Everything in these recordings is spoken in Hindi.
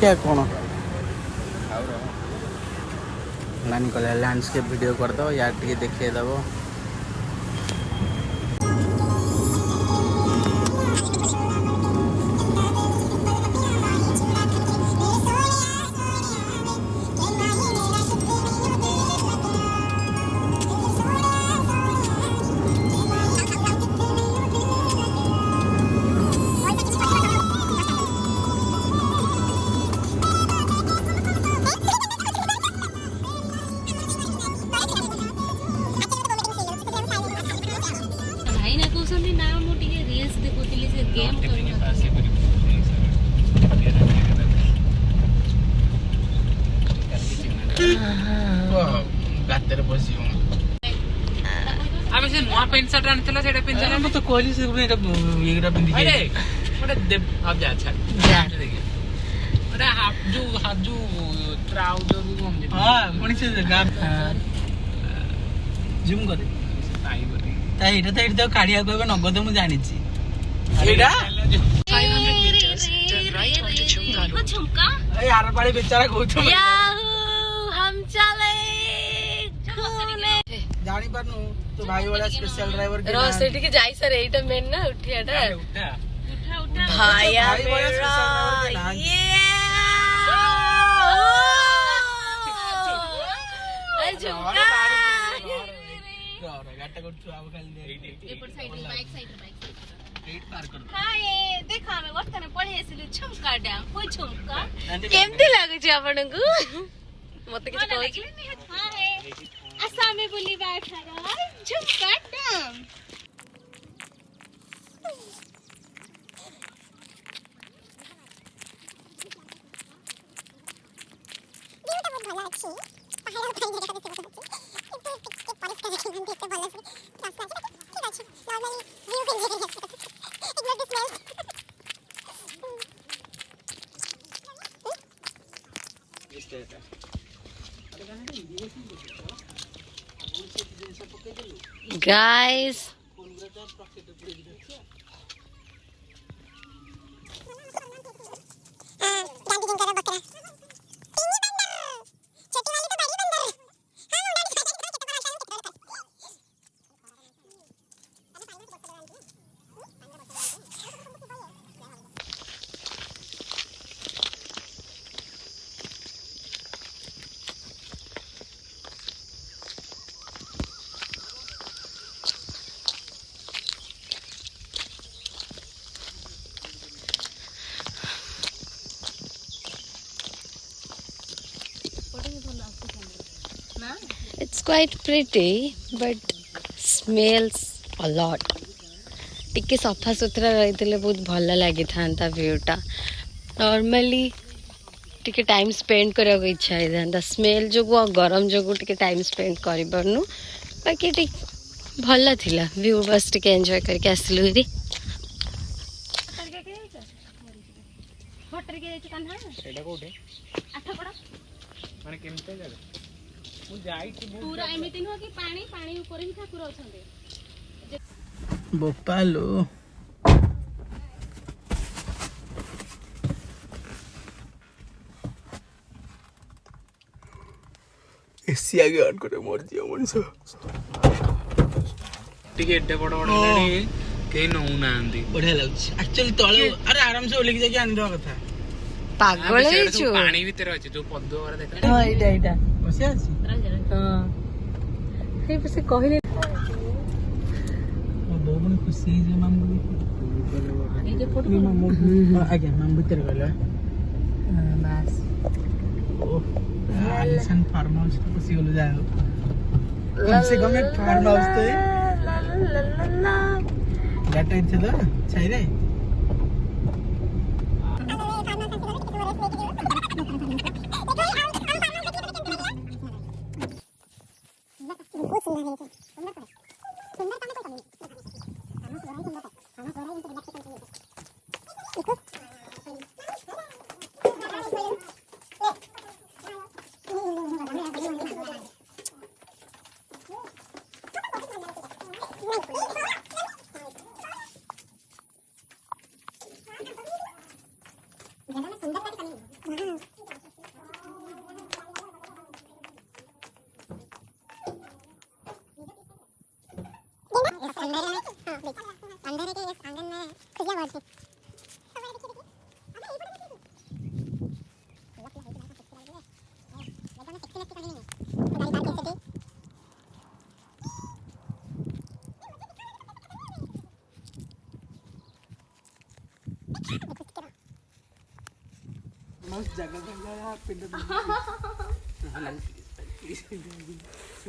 देखिए कौन नानी कहला लैंडस्केप वीडियो कर दो यार टे देखे दब गाते बस आबे से नवा पेंट शर्ट आनतला सेटा पिनजला मैं तो कहली से एटा एगरा पिंदी अरे ओटा दे अब जा अच्छा जा देखिए अरे हाफ जो ट्राउजर भी हम दे हां पुणी से गा जूम करे ताई बोली ताई एटा तो काढिया कहबे नगद मु जानि छी एटा 500 meters turn right onto Chungla Road. झुमका ए यार पाड़ी बेचारा कहू याहू हम चले जानी पारनु तो भाई वाला स्पेशल ड्राइवर के रोज सेठी के जाई सर एटा मेन ना उठियाटा उठा उठा भाया मेरा ये झुमका गाटा करछु आब खाली एपर साइड बाइक साइड रेड पार कर हाय देखा हमें वर्तने पढे आसिलु झुमका डैम कोई झुमका केमती लागै छै आपनकु मते किछ कहै छी हाय आसामे बोली बैठा झुमका dam Guys, it's quite pretty but smells a lot. टिके सफा सुथरा रही बहुत भल लगी था व्यूटा नॉर्मली टिके टाइम स्पेंड करने को इच्छा था स्मेल जो गरम जो टिके टाइम स्पेंड कर पारनु बाकी टिक भल थिला व्यू बस टिके एंजॉय करके आसलु रे सेटा कोठे माने केमते जागा मु जाई छी पूरा एमिति न कि पानी पानी ऊपर ही ठाकुर अछंते बोपालो एसी आगे ऑन करे मोर दियो मनुष्य टिके एड्डे बड़ बड़ गाड़ी के नौ नांदी बढ़िया लागछ एक्चुअली तळे अरे आराम से ओलिक जाके आनि दवा कथा पागल है छु पानी भीतर अछि जो पद्दो वाला देखा हां एटा बसे अछि हां हे बसे कहिले बहुमन खुशी जे मामू ये जे फोटो मामू आगे मामू भीतर गला बस ओ आलिशान फार्म हाउस को खुशी होलो जाओ कम से कम एक फार्म हाउस तो गाटा इच्छा तो छै रे अंधेरे के इस आंगन में खुशियां बहुत थी। मस्त जगह पिंड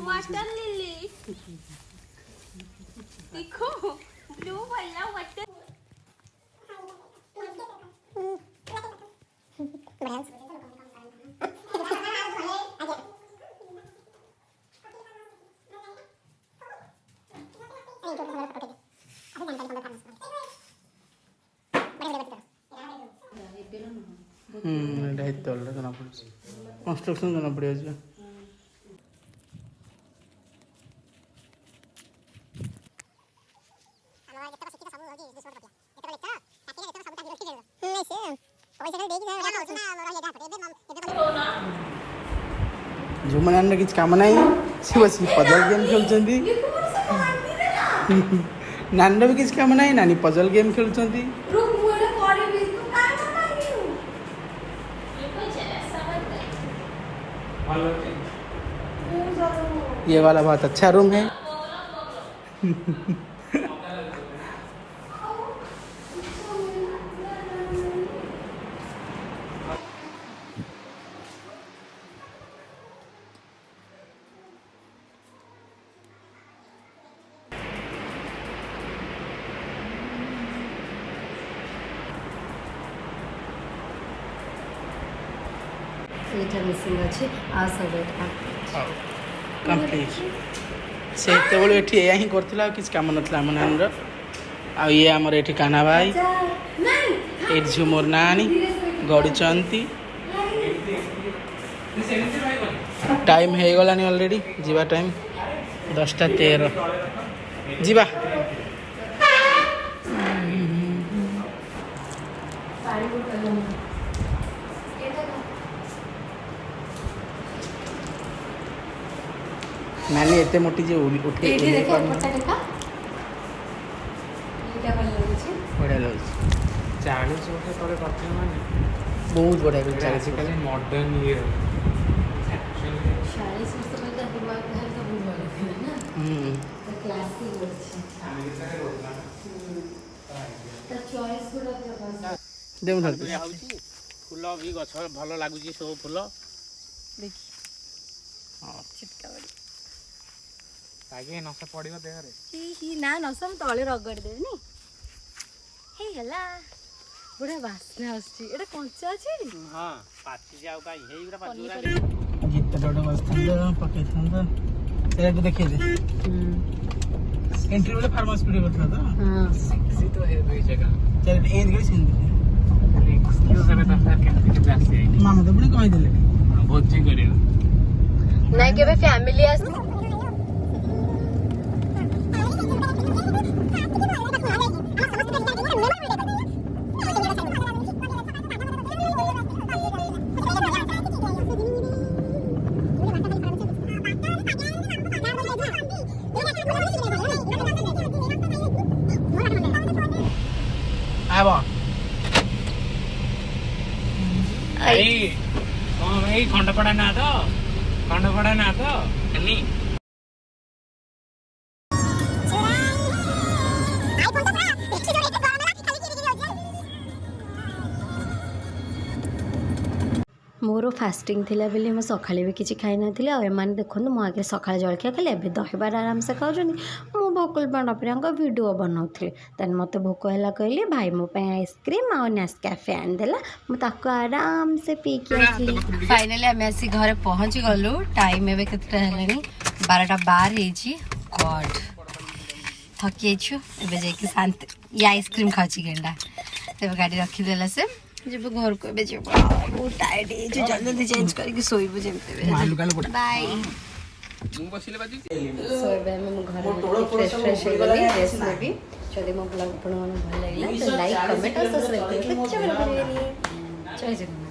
वाटर लिली देखो ब्लू वाला वाटर जना पड़े कंस्ट्रक्शन जना पड़े जो मैंने किसी काम ना सी बस पजल गेम खेलुंट नानी भी किसी काम ना नानी पजल गेम खेलुंट ये वाला बहुत अच्छा रूम है। मिसिंग अच्छे आ सब कंप्लीट से ये ही करथिला किछ काम नथला मन हमर आ ये हमर एठी काना भाई ए झुमर नानी गड़ुचंती टाइम हे गलानी ऑलरेडी जीवा टाइम 10:13 जीवा नानी एते मोटी जे उठे एठी देखो पचा देखा ये क्या भल लागै छै बढ़िया लागै छै 40 वर्ष तले करथिल माने बहुत बढ़िया पिक्चर बेसिकली मॉडर्न ये 40 वर्ष पहले दिमाग घर का भूल गया था ना तो क्लासिक होछि तो चॉइस गुडा के पास देउ धर फूल भी गछ भल लागु छी सब फूल देखि हां छिटका बड़ी आगे नस पड़ियो देह रे ही ना नसम तळे रगड़ देनी हे हला बुढ़ा वासना आछि एटा कंचा अछि हां पाछि जाउ काई हेई गुरा पाजुरा गीत डड बसथांदा पके थांदा एटा देखि दे एंट्री वाले फार्मर्स वीडियो बतला था हां सेक्सी तो है भाई जगह चल एंड गई सिंध एक्सक्यूज हमें तो सर के आसी मामा तो बड़ी कहि देले बहुत जी करियो नहीं केबे फैमिली आस आबो आई हां भाई खंडपड़ा ना तो एनी मोर फास्टिंग थिला बेले मैं सकाळे भी किसी खाई नथिले आ एमाने देखंतु मो आगे सकाळे जलखिया खाली एबे दहीबार आराम से खाउछनी मो भकुल बाण प्रियांका वीडियो बनाउथले देन मते भोक हैला कहले भाई मो पे आइसक्रीम आ नेस्कैफे आन देला मो ताको आराम से पी के आसली फाइनली हम ऐसी घर पहुंच गलु टाइम एबे केतटा हलानी 12:12 हेची गॉड थकी छु एबे जे कि शांत या आइसक्रीम खाची गेंडा एबे गाड़ी रखी देला से जब घर को बेचे बहुत टायर्ड है जो जल्दी चेंज करके सोई बुझे बाय मु बसिले बाजी सोई बाय मैं घर फ्रेश हो गई ड्रेस में भी चले मो ब्लॉग अपन मन भल लागला तो लाइक कमेंट और सब्सक्राइब करके जरूर करिए जय जगन्नाथ।